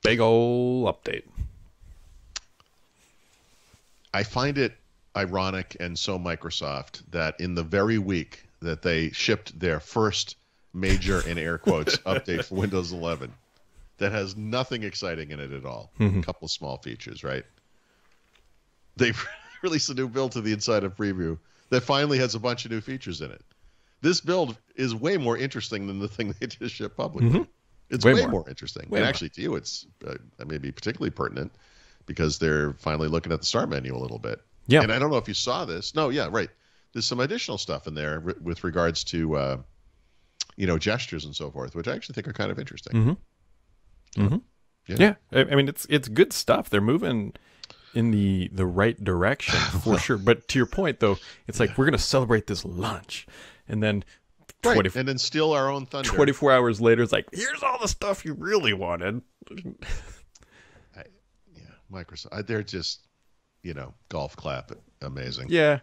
Big ol' update. I find it ironic and so Microsoft that in the very week that they shipped their first major, in air quotes, update for Windows 11 that has nothing exciting in it at all, a couple of small features, right? They've released a new build to the Insider Preview that finally has a bunch of new features in it. This build is way more interesting than the thing they just shipped publicly. It's way more interesting. And actually, to you, it's maybe particularly pertinent because they're finally looking at the start menu a little bit. Yeah. And I don't know if you saw this. No, yeah, right. There's some additional stuff in there with regards to, gestures and so forth, which I actually think are kind of interesting. Yeah. I mean, it's good stuff. They're moving in the right direction for sure. But to your point, though, it's like we're going to celebrate this launch. And then and then steal our own thunder. 24 hours later, it's like, here's all the stuff you really wanted. Microsoft, they're just, golf clap. Amazing. Yeah,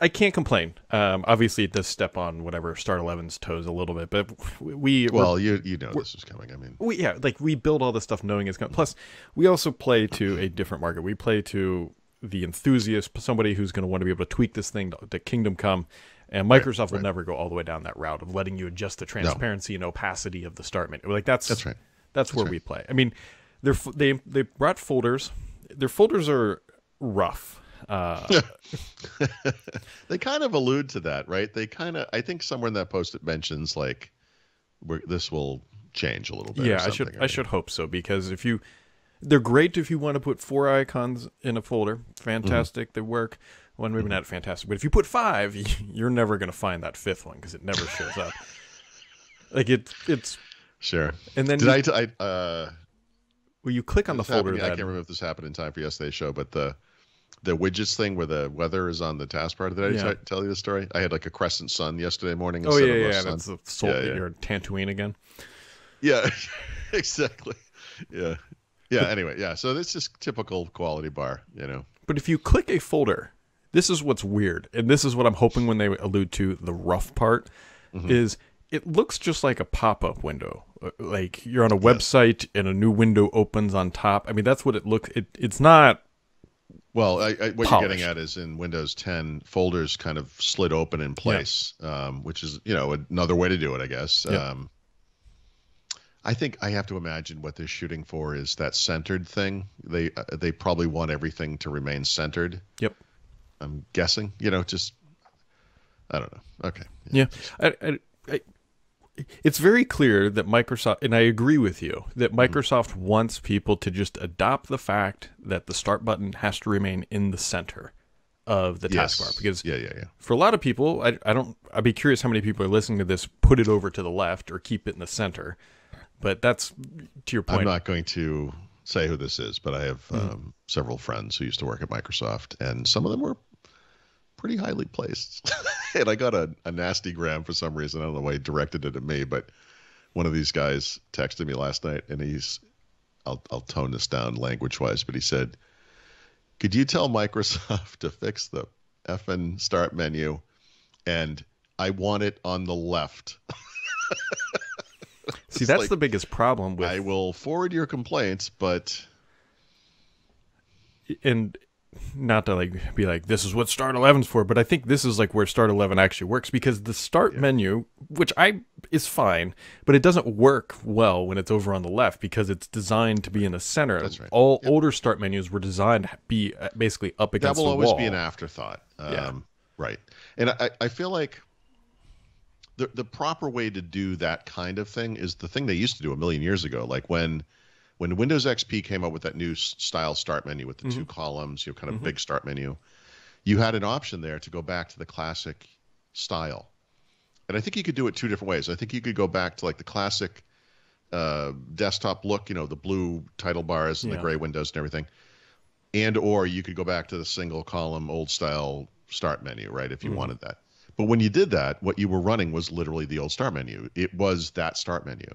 I can't complain. Obviously, it does step on whatever Start 11's toes a little bit, but you know this is coming. I mean, we build all this stuff knowing it's coming. Plus, we also play to a different market. We play to the enthusiast, somebody who's going to want to be able to tweak this thing to Kingdom Come. And Microsoft will never go all the way down that route of letting you adjust the transparency and opacity of the start menu. Like that's right. That's where we play. I mean, they brought folders. Their folders are rough. They kind of allude to that, right? I think somewhere in that post it mentions like this will change a little bit. Yeah, I should hope so, because they're great if you want to put 4 icons in a folder. Fantastic, they work. Well, maybe not fantastic, but if you put 5, you're never going to find that 5th one because it never shows up. Like it's sure. And then you click on the folder. I can't remember if this happened in time for yesterday's show, but the widgets thing where the weather is on the taskbar. Did I tell you the story? I had like a crescent sun yesterday morning. Oh yeah. That's the you're Tatooine again. Yeah, exactly. Yeah. Anyway, so this is typical quality bar, But if you click a folder, this is what's weird, and this is what I'm hoping when they allude to the rough part, is it looks just like a pop-up window. Like you're on a website and a new window opens on top. I mean, that's what it looks. It's not. Well, what you're getting at is in Windows 10, folders kind of slid open in place, which is another way to do it, I guess. Yeah. I think I have to imagine what they're shooting for is that centered thing. They probably want everything to remain centered. Yep. I'm guessing. Just I don't know. Okay. Yeah. It's very clear that Microsoft, and I agree with you, that Microsoft wants people to just adopt the fact that the start button has to remain in the center of the taskbar. Because for a lot of people, I'd be curious how many people are listening to this put it over to the left or keep it in the center. But that's to your point. I'm not going to say who this is, but I have several friends who used to work at Microsoft, and some of them were pretty highly placed. And I got a nasty gram for some reason. I don't know why he directed it at me, but one of these guys texted me last night, and I'll tone this down language-wise, but he said, could you tell Microsoft to fix the effing start menu, and I want it on the left. See, that's the biggest problem with... I will forward your complaints, but... And not to be like, this is what Start 11's for, but I think this is like where Start 11 actually works, because the start menu, which is fine, but it doesn't work well when it's over on the left because it's designed to be in the center. That's right. All older start menus were designed to be basically up against the wall. That will always be an afterthought. Right. And I feel like the proper way to do that kind of thing is the thing they used to do a million years ago. Like when Windows XP came up with that new style start menu with the 2 columns, kind of big start menu, you had an option there to go back to the classic style. And I think you could do it 2 different ways. I think you could go back to like the classic desktop look, the blue title bars and the gray windows and everything. Or you could go back to the single column old style start menu, right, if you wanted that. But when you did that, what you were running was literally the old start menu. It was that start menu.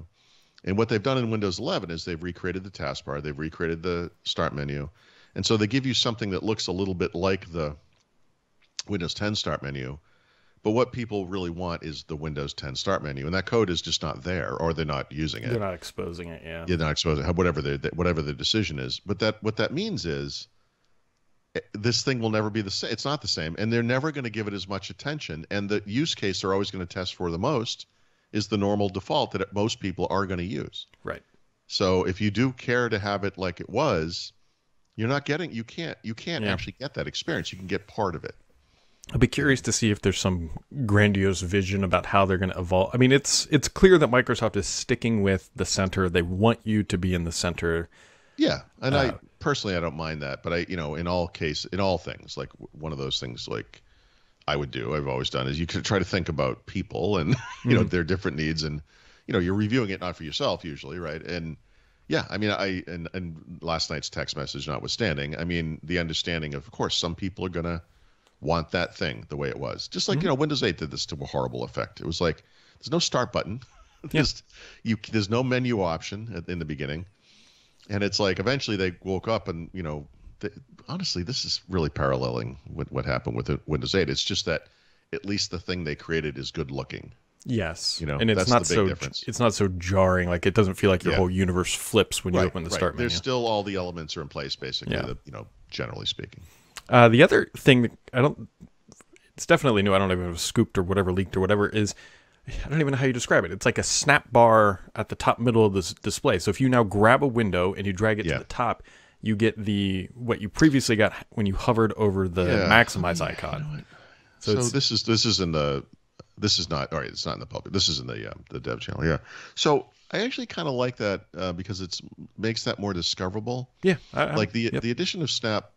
And what they've done in Windows 11 is they've recreated the taskbar, they've recreated the start menu, and so they give you something that looks a little bit like the Windows 10 start menu, But what people really want is the Windows 10 Start menu, and that code is just not there, or they're not using it. They're not exposing it. Yeah. They're not exposing it, whatever the decision is. But what that means is this thing will never be the same. It's not the same, and they're never going to give it as much attention. And the use case they're always going to test for the most is the normal default that most people are going to use. Right. So if you do care to have it like it was, you can't actually get that experience. You can get part of it. I'll be curious to see if there's some grandiose vision about how they're going to evolve. I mean, it's clear that Microsoft is sticking with the center. They want you to be in the center. Yeah, and I don't mind that, but in all things, like one of those things, like I've always done, is you could try to think about people and their different needs, and you're reviewing it not for yourself usually, right? And yeah, I mean, and last night's text message notwithstanding, I mean, the understanding of course, some people are gonna want that thing the way it was, just like Windows 8 did this to a horrible effect. It was like there's no start button, there's no menu option in the beginning. And it's like eventually they woke up and, honestly, this is really paralleling what happened with Windows 8. It's just that at least the thing they created is good looking. Yes. And it's not so jarring. Like it doesn't feel like your whole universe flips when you open the start menu. There's still all the elements are in place, basically, generally speaking. The other thing that it's definitely new. I don't know if it was scooped or whatever, leaked or whatever, is I don't even know how you describe it. It's like a snap bar at the top middle of this display. So if you now grab a window and you drag it to the top, you get what you previously got when you hovered over the maximize icon. So this is not all right. It's not in the public. This is in the dev channel. Yeah. So I actually kind of like that because it makes that more discoverable. Yeah. The addition of snap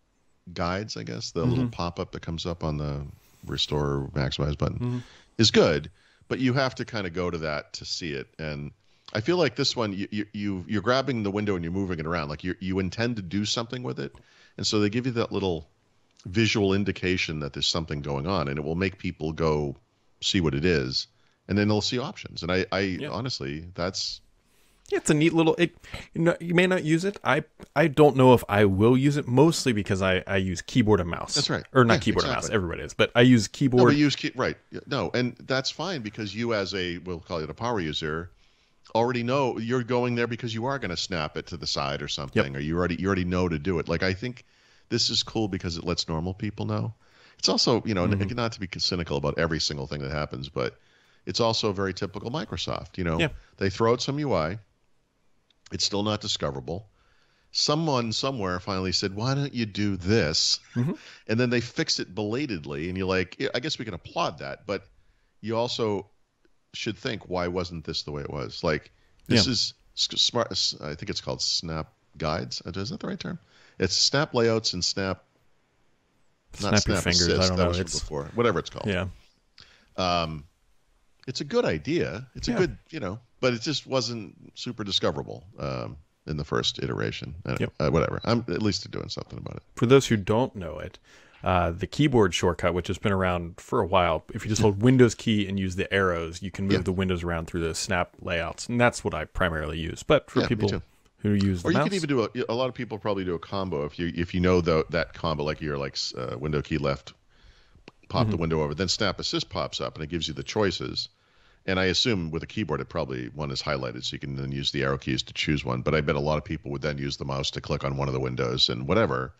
guides, I guess, the little pop-up that comes up on the restore maximize button is good. But you have to kind of go to that to see it, and I feel like this one you're grabbing the window and you're moving it around, like you intend to do something with it, and so they give you that little visual indication that there's something going on, and it will make people go see what it is, and then they'll see options. And I honestly, that's it's a neat little. You may not use it. I don't know if I will use it, mostly because I use keyboard and mouse. That's right. Or not keyboard and mouse. Everybody is, but I use keyboard. Right. No, and that's fine because you, as we'll call it a power user, already know you're going there because you are going to snap it to the side or something, or you already know to do it. Like I think this is cool because it lets normal people know. It's also not to be cynical about every single thing that happens, but it's also very typical Microsoft. They throw out some UI. It's still not discoverable. Someone somewhere finally said, why don't you do this? And then they fixed it belatedly. And you're like, I guess we can applaud that. But you also should think, why wasn't this the way it was? Like, this is smart. I think it's called Snap Guides. Is that the right term? It's Snap Layouts and Snap. Snap your fingers. Assist. I don't know. It's before. Whatever it's called. Yeah. It's a good idea. It's a good, but it just wasn't super discoverable in the first iteration. Whatever. I'm at least doing something about it. For those who don't know it, the keyboard shortcut, which has been around for a while, if you just hold Windows key and use the arrows, you can move the windows around through the snap layouts. And that's what I primarily use. But for people who use the mouse, you can even do a lot of people probably do a combo. If you know that combo, like you're like window key left, pop the window over, then Snap Assist pops up and it gives you the choices. And I assume with a keyboard, it probably one is highlighted, so you can then use the arrow keys to choose one. But I bet a lot of people would then use the mouse to click on one of the windows and whatever.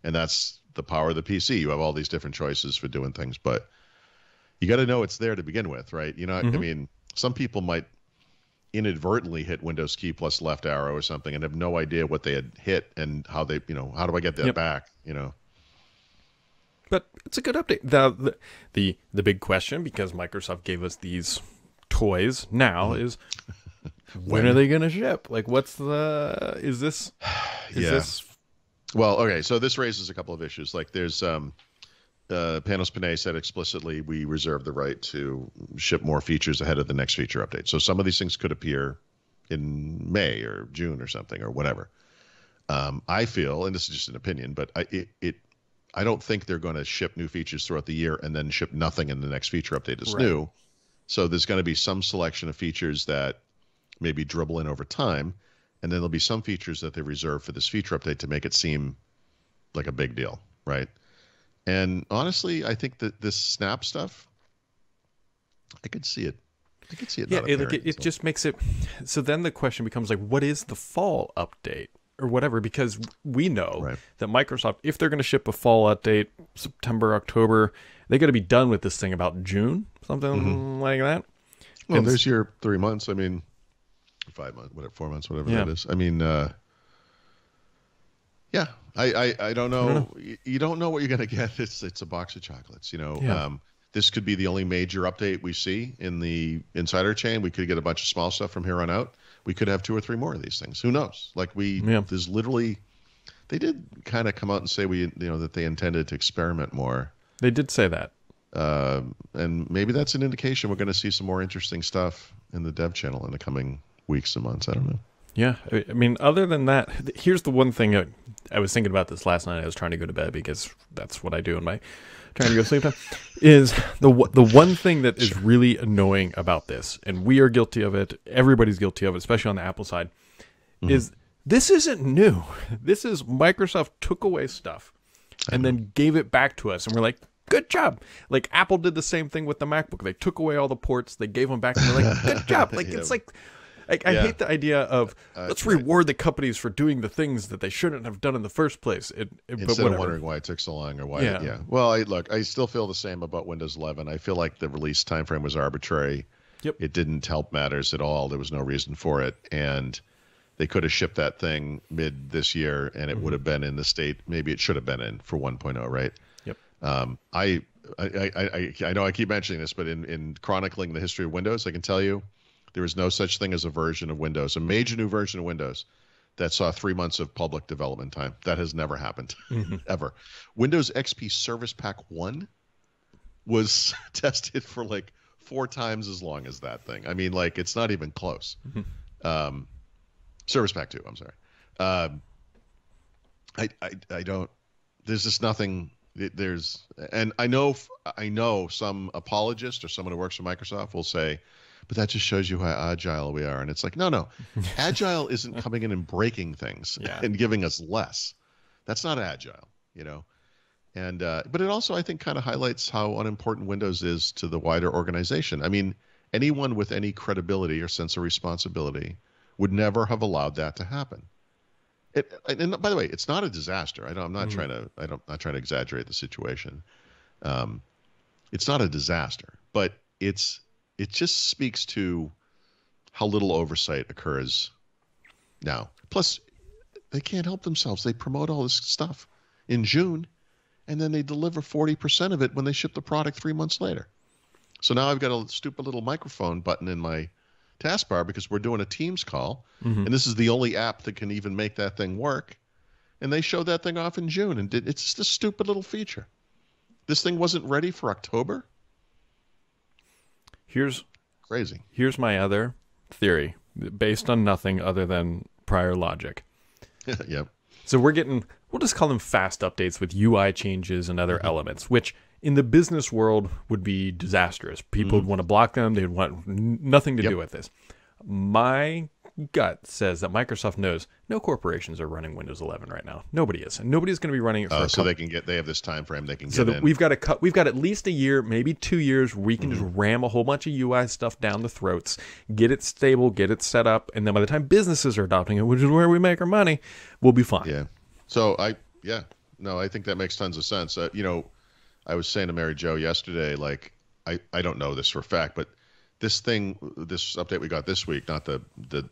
And that's the power of the PC. You have all these different choices for doing things, but you got to know it's there to begin with, right? I mean, some people might inadvertently hit Windows key plus left arrow or something and have no idea what they had hit and how they, how do I get that back, But it's a good update. The big question, because Microsoft gave us these toys now, is when are they going to ship? Like, is this? Well, okay, so this raises a couple of issues. Like, there's Panos Panay said explicitly, we reserve the right to ship more features ahead of the next feature update. So some of these things could appear in May or June or something or whatever. I feel, and this is just an opinion, but I don't think they're going to ship new features throughout the year and then ship nothing in the next feature update is new. So there's going to be some selection of features that maybe dribble in over time, and then there'll be some features that they reserve for this feature update to make it seem like a big deal, right? And honestly, I think that this Snap stuff, I could see it. I could see it. Yeah, it just makes it. So then the question becomes like, what is the fall update or whatever? Because we know that Microsoft, if they're going to ship a fall update, September, October, they got to be done with this thing about June, something like that. Well, and there's your 3 months. I mean, 5 months, whatever, 4 months, whatever that is. I mean, yeah, I don't know. You don't know what you're going to get. It's a box of chocolates, you know. Yeah. This could be the only major update we see in the insider chain. We could get a bunch of small stuff from here on out. We could have 2 or 3 more of these things. Who knows? Like there's literally, they did kind of come out and say that they intended to experiment more. They did say that. And maybe that's an indication we're going to see some more interesting stuff in the dev channel in the coming weeks and months. I don't know. Yeah. I mean, other than that, here's the one thing I was thinking about this last night. I was trying to go to bed because that's what I do in my trying to go sleep time, is the one thing that is really annoying about this, and we are guilty of it, everybody's guilty of it, especially on the Apple side, is this isn't new. This is Microsoft took away stuff and then gave it back to us, and we're like, good job. Like Apple did the same thing with the MacBook. They took away all the ports, they gave them back, and we're like, good job. Like it's like I hate the idea of let's reward the companies for doing the things that they shouldn't have done in the first place. Instead of wondering why it took so long or why. Yeah. Well, I still feel the same about Windows 11. I feel like the release timeframe was arbitrary. Yep. It didn't help matters at all. There was no reason for it. And they could have shipped that thing mid this year, and it would have been in the state maybe it should have been in for 1.0, right? Yep. I know I keep mentioning this, but in chronicling the history of Windows, I can tell you, there is no such thing as a version of Windows, a major new version of Windows that saw 3 months of public development time. That has never happened, ever. Windows XP Service Pack 1 was tested for like 4 times as long as that thing. I mean, like, it's not even close. Service Pack 2, I'm sorry. I don't, there's just nothing, and I know some apologist or someone who works for Microsoft will say, but that just shows you how agile we are. And it's like, no. Agile isn't coming in and breaking things and giving us less. That's not agile, you know. And but it also, I think, kind of highlights how unimportant Windows is to the wider organization. I mean, anyone with any credibility or sense of responsibility would never have allowed that to happen. And by the way, it's not a disaster. I'm not trying to exaggerate the situation. It's not a disaster, but it just speaks to how little oversight occurs now. Plus, they can't help themselves. They promote all this stuff in June, and then they deliver 40% of it when they ship the product 3 months later. So now I've got a stupid little microphone button in my taskbar because we're doing a Teams call, and this is the only app that can even make that thing work. And they showed that thing off in June, and it's just a stupid little feature. This thing wasn't ready for October. Here's crazy. Here's my other theory, based on nothing other than prior logic. Yep. So we'll just call them fast updates with UI changes and other elements, which in the business world would be disastrous. People would want to block them. They'd want nothing to do with this. My gut says that Microsoft knows no corporations are running Windows 11 right now. Nobody is, and nobody's going to be running it for. So they have this time frame they can get so in. We've got at least a year, maybe 2 years, where we can just ram a whole bunch of UI stuff down the throats, get it stable, get it set up, and then by the time businesses are adopting it, which is where we make our money, we'll be fine. Yeah. So I think that makes tons of sense. I was saying to Mary Jo yesterday, like I don't know this for a fact, but this update we got this week, not the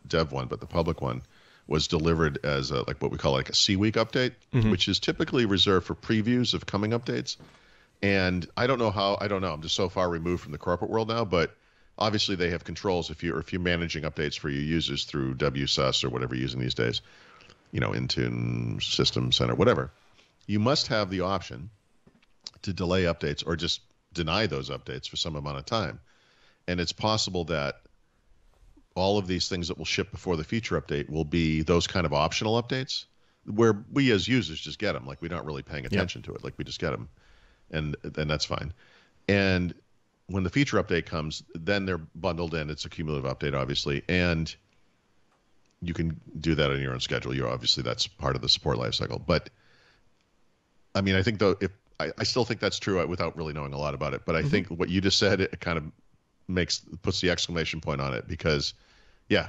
dev one, but the public one, was delivered as what we call a C-week update, which is typically reserved for previews of coming updates. And I don't know. I'm just so far removed from the corporate world now, but obviously they have controls if you're managing updates for your users through WSUS or whatever you're using these days, Intune, System Center, whatever. You must have the option to delay updates or just deny those updates for some amount of time. And it's possible that all of these things that will ship before the feature update will be those kind of optional updates where we as users just get them. Like, we're not really paying attention to it. Like, we just get them. And that's fine. And when the feature update comes, then they're bundled in. It's a cumulative update, obviously. And you can do that on your own schedule. Obviously, that's part of the support lifecycle. But, I mean, I think, though, I still think that's true without really knowing a lot about it. But I think what you just said, it kind of puts the exclamation point on it, because yeah,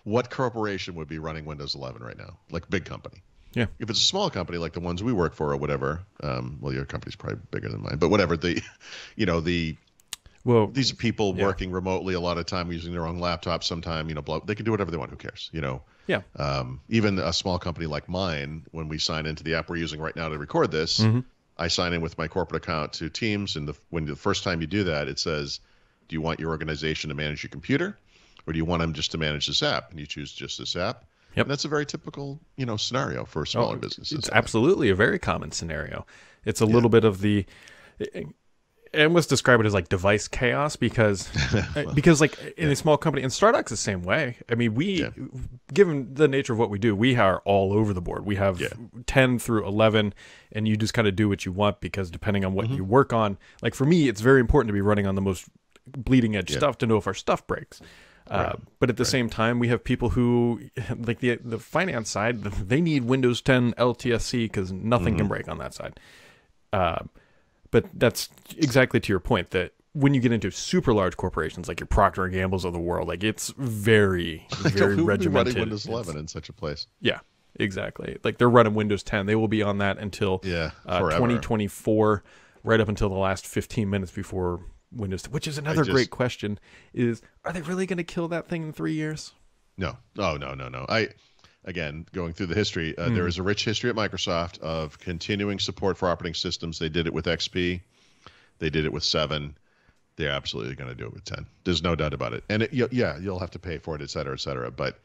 what corporation would be running Windows 11 right now? Like big company. Yeah. If it's a small company like the ones we work for or whatever, well, your company's probably bigger than mine, but whatever, well, these are people working remotely a lot of time, using their own laptops sometime, they can do whatever they want. Who cares? Yeah. Even a small company like mine, when we sign into the app we're using right now to record this, I sign in with my corporate account to Teams. And when the first time you do that, it says, do you want your organization to manage your computer, or do you want them just to manage this app? And you choose just this app. Yep. And that's a very typical, scenario for smaller businesses. It's absolutely a very common scenario. It's a little bit of the, I almost describe it as like device chaos, because like in a small company, and Stardock's the same way. I mean, given the nature of what we do, we are all over the board. We have 10 through 11, and you just kind of do what you want, because depending on what you work on, like for me, it's very important to be running on the most bleeding edge stuff to know if our stuff breaks. But at the same time, we have people who, like the finance side, they need Windows 10 LTSC because nothing can break on that side. But that's exactly to your point, that when you get into super large corporations like your Procter & Gamble's of the world, like it's very, very who regimented. Would be running Windows 11 in such a place? Yeah, exactly. Like they're running Windows 10. They will be on that until 2024, right up until the last 15 minutes before Windows 10, which is another great question, is are they really going to kill that thing in 3 years? No. Oh, no. Again, going through the history, there is a rich history at Microsoft of continuing support for operating systems. They did it with XP. They did it with 7. They're absolutely going to do it with 10. There's no doubt about it. And you'll have to pay for it, et cetera, et cetera. But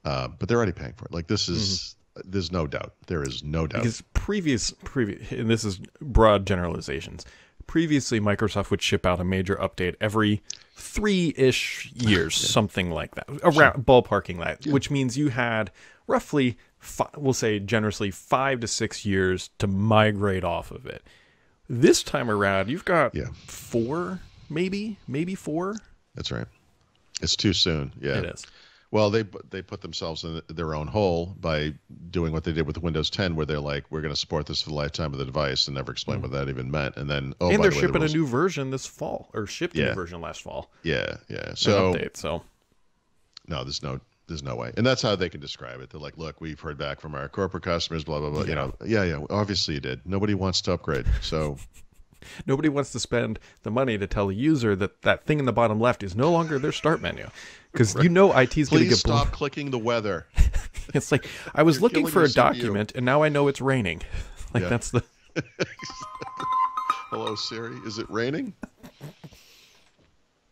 they're already paying for it. Like this is, there's no doubt. There is no doubt. Because previous, and this is broad generalizations. Previously, Microsoft would ship out a major update every 3-ish years, something like that, around ballparking that, which means you had roughly, we'll say generously, 5 to 6 years to migrate off of it. This time around, you've got 4, maybe 4. That's right. It's too soon. Yeah, it is. Well, they put themselves in their own hole by doing what they did with Windows 10, where they're like, we're going to support this for the lifetime of the device, and never explain what that even meant. And then, they're shipping a new version this fall, or shipped a new version last fall. Yeah. So, update, no, there's no way. And that's how they can describe it. They're like, look, we've heard back from our corporate customers, blah, blah, blah. Yeah. Obviously you did. Nobody wants to upgrade. So nobody wants to spend the money to tell a user that thing in the bottom left is no longer their start menu. Because IT's going to get... Please stop clicking the weather. It's like, I was looking for a document, and now I know it's raining. That's the... Hello, Siri. Is it raining?